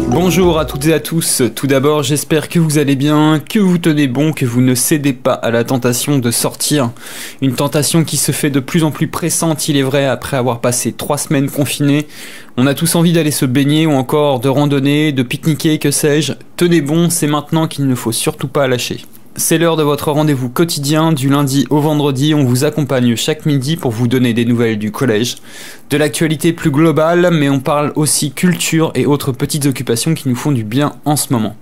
Bonjour à toutes et à tous, tout d'abord j'espère que vous allez bien, que vous tenez bon, que vous ne cédez pas à la tentation de sortir. Une tentation qui se fait de plus en plus pressante, il est vrai, après avoir passé 3 semaines confinés. On a tous envie d'aller se baigner ou encore de randonner, de pique-niquer, que sais-je. Tenez bon, c'est maintenant qu'il ne faut surtout pas lâcher. C'est l'heure de votre rendez-vous quotidien, du lundi au vendredi, on vous accompagne chaque midi pour vous donner des nouvelles du collège, de l'actualité plus globale, mais on parle aussi culture et autres petites occupations qui nous font du bien en ce moment.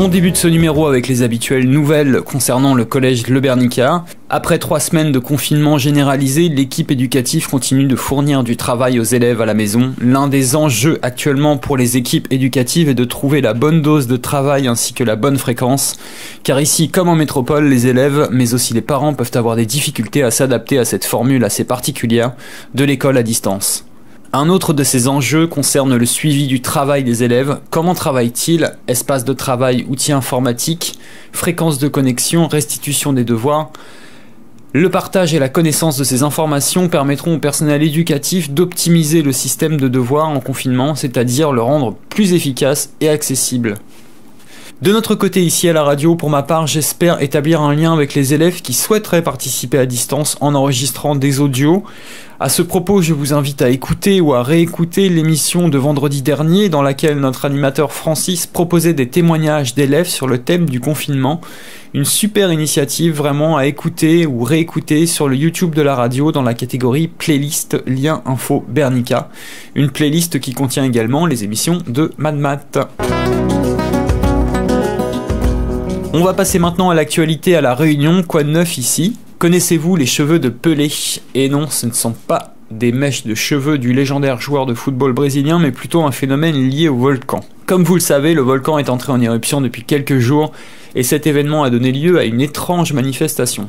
On débute ce numéro avec les habituelles nouvelles concernant le collège Le Bernicard. Après 3 semaines de confinement généralisé, l'équipe éducative continue de fournir du travail aux élèves à la maison. L'un des enjeux actuellement pour les équipes éducatives est de trouver la bonne dose de travail ainsi que la bonne fréquence. Car ici, comme en métropole, les élèves, mais aussi les parents peuvent avoir des difficultés à s'adapter à cette formule assez particulière de l'école à distance. Un autre de ces enjeux concerne le suivi du travail des élèves. Comment travaillent-ils? Espace de travail, outils informatiques, fréquence de connexion, restitution des devoirs. Le partage et la connaissance de ces informations permettront au personnel éducatif d'optimiser le système de devoirs en confinement, c'est-à-dire le rendre plus efficace et accessible. De notre côté ici à la radio, pour ma part, j'espère établir un lien avec les élèves qui souhaiteraient participer à distance en enregistrant des audios. À ce propos, je vous invite à écouter ou à réécouter l'émission de vendredi dernier dans laquelle notre animateur Francis proposait des témoignages d'élèves sur le thème du confinement. Une super initiative vraiment à écouter ou réécouter sur le YouTube de la radio dans la catégorie playlist lien info Bernica. Une playlist qui contient également les émissions de Mad Math. On va passer maintenant à l'actualité à La Réunion. Quoi de neuf ici? Connaissez-vous les cheveux de Pelé? Et non, ce ne sont pas des mèches de cheveux du légendaire joueur de football brésilien, mais plutôt un phénomène lié au volcan. Comme vous le savez, le volcan est entré en éruption depuis quelques jours, et cet événement a donné lieu à une étrange manifestation.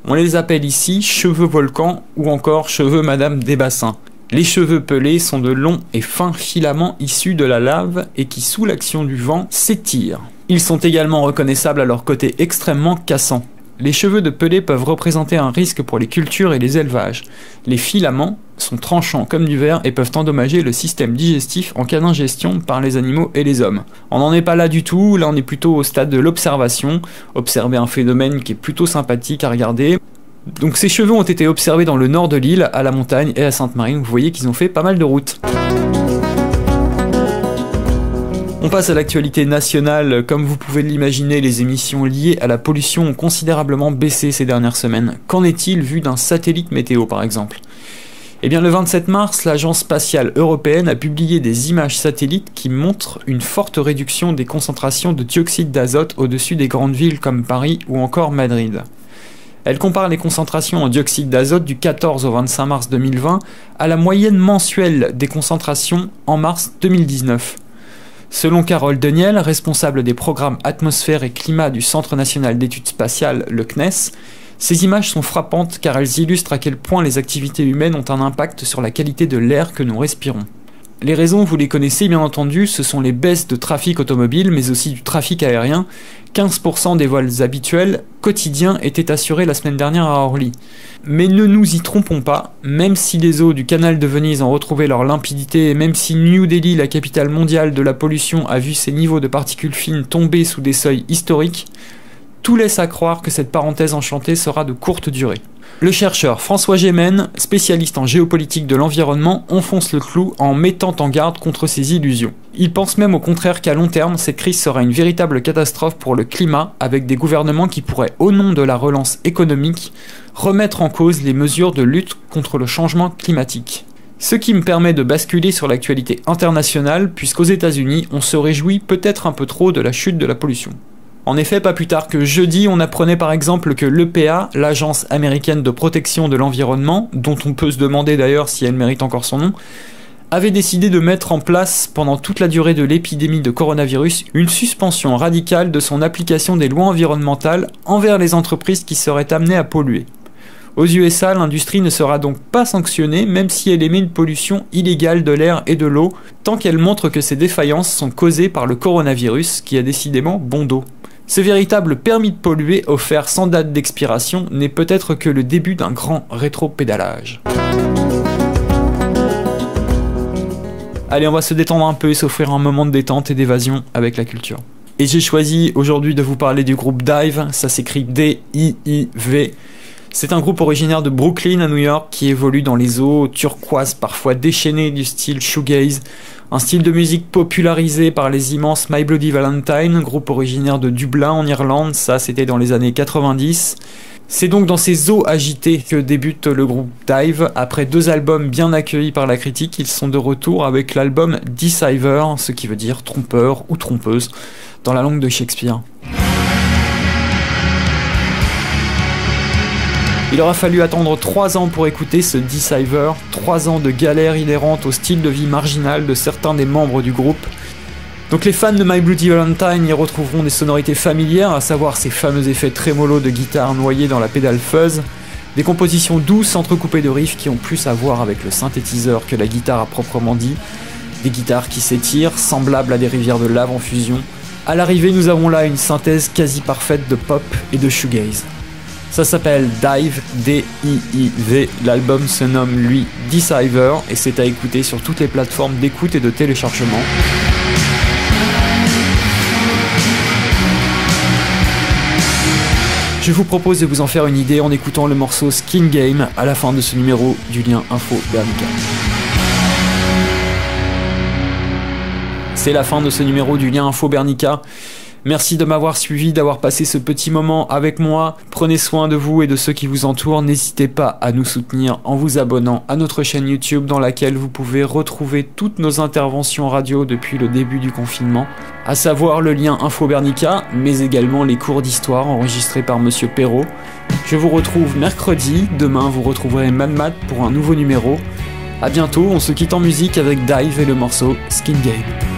On les appelle ici cheveux volcan ou encore cheveux Madame des Bassins. Les cheveux pelés sont de longs et fins filaments issus de la lave et qui, sous l'action du vent, s'étirent. Ils sont également reconnaissables à leur côté extrêmement cassant. Les cheveux de Pelé peuvent représenter un risque pour les cultures et les élevages. Les filaments sont tranchants comme du verre et peuvent endommager le système digestif en cas d'ingestion par les animaux et les hommes. On n'en est pas là du tout, là on est plutôt au stade de l'observation, observer un phénomène qui est plutôt sympathique à regarder. Donc ces cheveux ont été observés dans le nord de l'île, à la montagne et à Sainte-Marie, vous voyez qu'ils ont fait pas mal de routes. On passe à l'actualité nationale. Comme vous pouvez l'imaginer, les émissions liées à la pollution ont considérablement baissé ces dernières semaines. Qu'en est-il vu d'un satellite météo par exemple? Eh bien le 27 mars, l'Agence spatiale européenne a publié des images satellites qui montrent une forte réduction des concentrations de dioxyde d'azote au-dessus des grandes villes comme Paris ou encore Madrid. Elle compare les concentrations en dioxyde d'azote du 14 au 25 mars 2020 à la moyenne mensuelle des concentrations en mars 2019. Selon Carole Deniel, responsable des programmes atmosphère et climat du Centre national d'études spatiales, le CNES, ces images sont frappantes car elles illustrent à quel point les activités humaines ont un impact sur la qualité de l'air que nous respirons. Les raisons, vous les connaissez bien entendu, ce sont les baisses de trafic automobile mais aussi du trafic aérien. 15% des vols habituels quotidiens étaient assurés la semaine dernière à Orly. Mais ne nous y trompons pas, même si les eaux du canal de Venise ont retrouvé leur limpidité et même si New Delhi, la capitale mondiale de la pollution, a vu ses niveaux de particules fines tomber sous des seuils historiques, tout laisse à croire que cette parenthèse enchantée sera de courte durée. Le chercheur François Gémen, spécialiste en géopolitique de l'environnement, enfonce le clou en mettant en garde contre ces illusions. Il pense même au contraire qu'à long terme, cette crise sera une véritable catastrophe pour le climat, avec des gouvernements qui pourraient, au nom de la relance économique, remettre en cause les mesures de lutte contre le changement climatique. Ce qui me permet de basculer sur l'actualité internationale, puisqu'aux États-Unis, on se réjouit peut-être un peu trop de la chute de la pollution. En effet, pas plus tard que jeudi, on apprenait par exemple que l'EPA, l'Agence américaine de protection de l'environnement, dont on peut se demander d'ailleurs si elle mérite encore son nom, avait décidé de mettre en place, pendant toute la durée de l'épidémie de coronavirus, une suspension radicale de son application des lois environnementales envers les entreprises qui seraient amenées à polluer. Aux USA, l'industrie ne sera donc pas sanctionnée, même si elle émet une pollution illégale de l'air et de l'eau, tant qu'elle montre que ces défaillances sont causées par le coronavirus, qui a décidément bon dos. Ce véritable permis de polluer offert sans date d'expiration n'est peut-être que le début d'un grand rétro-pédalage. Allez, on va se détendre un peu et s'offrir un moment de détente et d'évasion avec la culture. Et j'ai choisi aujourd'hui de vous parler du groupe Dive, ça s'écrit D-I-I-V. C'est un groupe originaire de Brooklyn à New York qui évolue dans les eaux turquoises parfois déchaînées du style shoegaze, un style de musique popularisé par les immenses My Bloody Valentine, groupe originaire de Dublin en Irlande, ça c'était dans les années 90. C'est donc dans ces eaux agitées que débute le groupe Dive. Après 2 albums bien accueillis par la critique, ils sont de retour avec l'album Deceiver, ce qui veut dire trompeur ou trompeuse dans la langue de Shakespeare. Il aura fallu attendre 3 ans pour écouter ce Deceiver, 3 ans de galère inhérente au style de vie marginal de certains des membres du groupe. Donc les fans de My Bloody Valentine y retrouveront des sonorités familières, à savoir ces fameux effets trémolo de guitare noyés dans la pédale fuzz, des compositions douces entrecoupées de riffs qui ont plus à voir avec le synthétiseur que la guitare à proprement dit, des guitares qui s'étirent, semblables à des rivières de lave en fusion. À l'arrivée, nous avons là une synthèse quasi parfaite de pop et de shoegaze. Ça s'appelle Dive, D-I-I-V, l'album se nomme lui Deceiver et c'est à écouter sur toutes les plateformes d'écoute et de téléchargement. Je vous propose de vous en faire une idée en écoutant le morceau Skin Game à la fin de ce numéro du lien info Bernica. C'est la fin de ce numéro du lien info Bernica. Merci de m'avoir suivi, d'avoir passé ce petit moment avec moi. Prenez soin de vous et de ceux qui vous entourent. N'hésitez pas à nous soutenir en vous abonnant à notre chaîne YouTube dans laquelle vous pouvez retrouver toutes nos interventions radio depuis le début du confinement, à savoir le lien Info Bernica, mais également les cours d'histoire enregistrés par Monsieur Perrault. Je vous retrouve mercredi. Demain, vous retrouverez Mad pour un nouveau numéro. A bientôt, on se quitte en musique avec Dive et le morceau Skin Game.